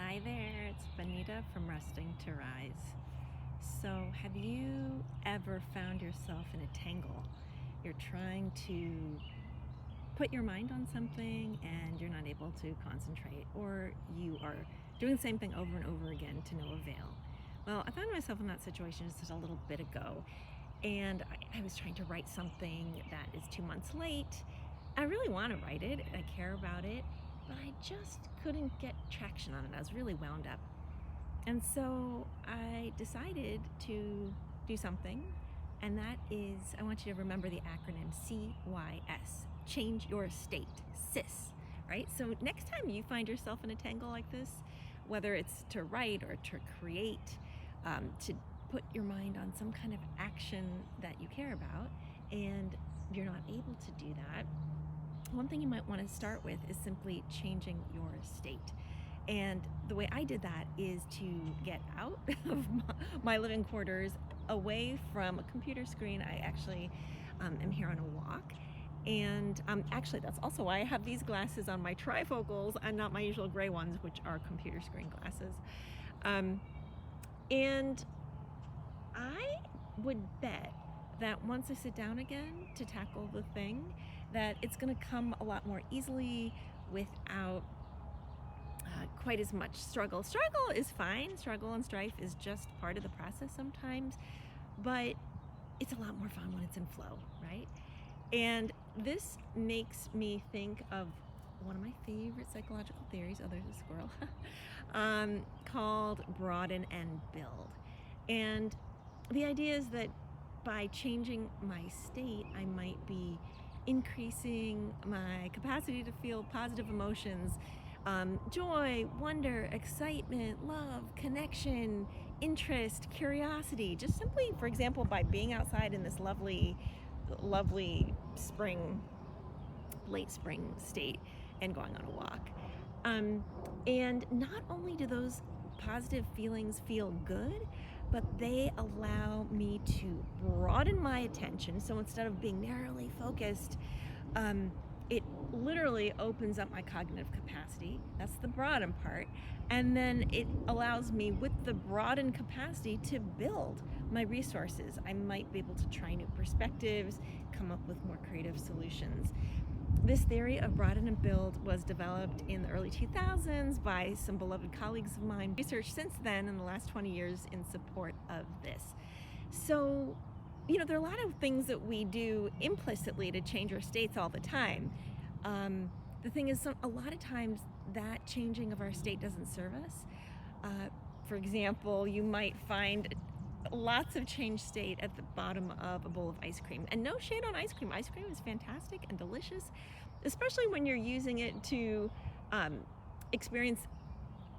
Hi there, it's Benita from Resting to Rise. So, have you ever found yourself in a tangle? You're trying to put your mind on something and you're not able to concentrate, or you are doing the same thing over and over again to no avail. Well, I found myself in that situation just a little bit ago, and I was trying to write something that is 2 months late. I really want to write it, I care about it, but I just couldn't get traction on it. I was really wound up. And so I decided to do something, and that is, I want you to remember the acronym CYS, change your state, CIS, right? So next time you find yourself in a tangle like this, whether it's to write or to create, to put your mind on some kind of action that you care about, and you're not able to do that, one thing you might want to start with is simply changing your state. And the way I did that is to get out of my living quarters, away from a computer screen. I actually am here on a walk. And actually, that's also why I have these glasses on, my trifocals, and not my usual gray ones, which are computer screen glasses. And I would bet that once I sit down again to tackle the thing, that it's going to come a lot more easily without quite as much struggle. Struggle is fine. Struggle and strife is just part of the process sometimes, but it's a lot more fun when it's in flow, right? And this makes me think of one of my favorite psychological theories, there's a squirrel, called broaden-and-build. And the idea is that by changing my state, I might be increasing my capacity to feel positive emotions, joy, wonder, excitement, love, connection, interest, curiosity. Just simply, for example, by being outside in this lovely spring, late spring state and going on a walk. And not only do those positive feelings feel good, but they allow me to broaden my attention. So instead of being narrowly focused, it literally opens up my cognitive capacity. That's the broaden part. And then it allows me, with the broadened capacity, to build my resources. I might be able to try new perspectives, come up with more creative solutions. This theory of broaden and build was developed in the early 2000s by some beloved colleagues of mine. Research since then in the last 20 years in support of this. So, there are a lot of things that we do implicitly to change our states all the time. The thing is, a lot of times that changing of our state doesn't serve us. For example, you might find lots of changed state at the bottom of a bowl of ice cream. And no shade on ice cream. Ice cream is fantastic and delicious, especially when you're using it to experience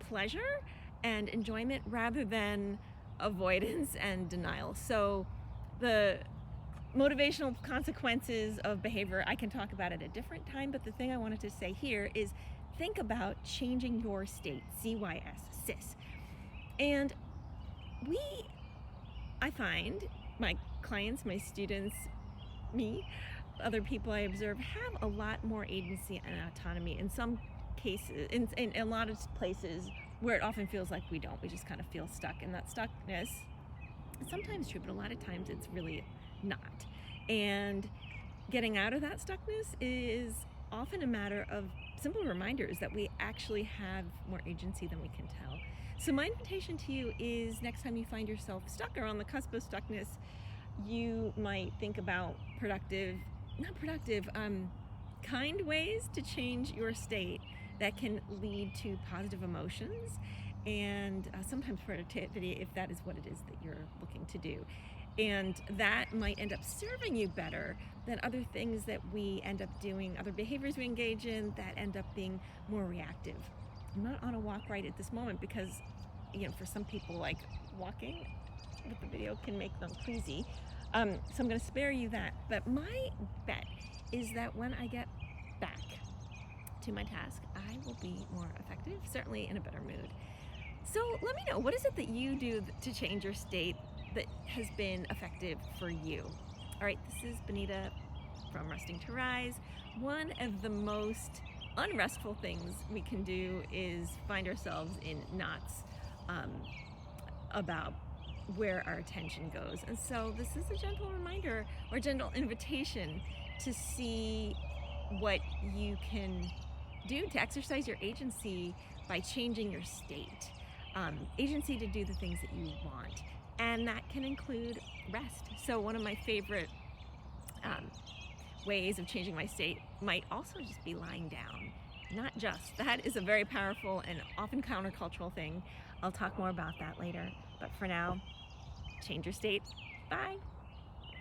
pleasure and enjoyment rather than avoidance and denial. So the motivational consequences of behavior I can talk about at a different time, but the thing I wanted to say here is think about changing your state, CYS, CIS. And I find my clients, my students, me, other people I observe have a lot more agency and autonomy in some cases, in a lot of places where it often feels like we don't. We just kind of feel stuck, and that stuckness is sometimes true, but a lot of times it's really not. And getting out of that stuckness is often a matter of simple reminders that we actually have more agency than we can tell. So my invitation to you is, next time you find yourself stuck or on the cusp of stuckness, you might think about kind ways to change your state that can lead to positive emotions and sometimes productivity, if that is what it is that you're looking to do. And that might end up serving you better than other things that we end up doing, other behaviors we engage in that end up being more reactive. I'm not on a walk right at this moment because, for some people, like, walking with the video can make them queasy. So I'm going to spare you that. But my bet is that when I get back to my task, I will be more effective, certainly in a better mood. So let me know, what is it that you do to change your state that has been effective for you? All right, this is Benita from Resting to Rise. One of the most unrestful things we can do is find ourselves in knots about where our attention goes. And so this is a gentle reminder or gentle invitation to see what you can do to exercise your agency by changing your state. Agency to do the things that you want. And that can include rest. So one of my favorite ways of changing my state might also just be lying down. Not just. That is a very powerful and often countercultural thing. I'll talk more about that later. But for now, change your state. Bye.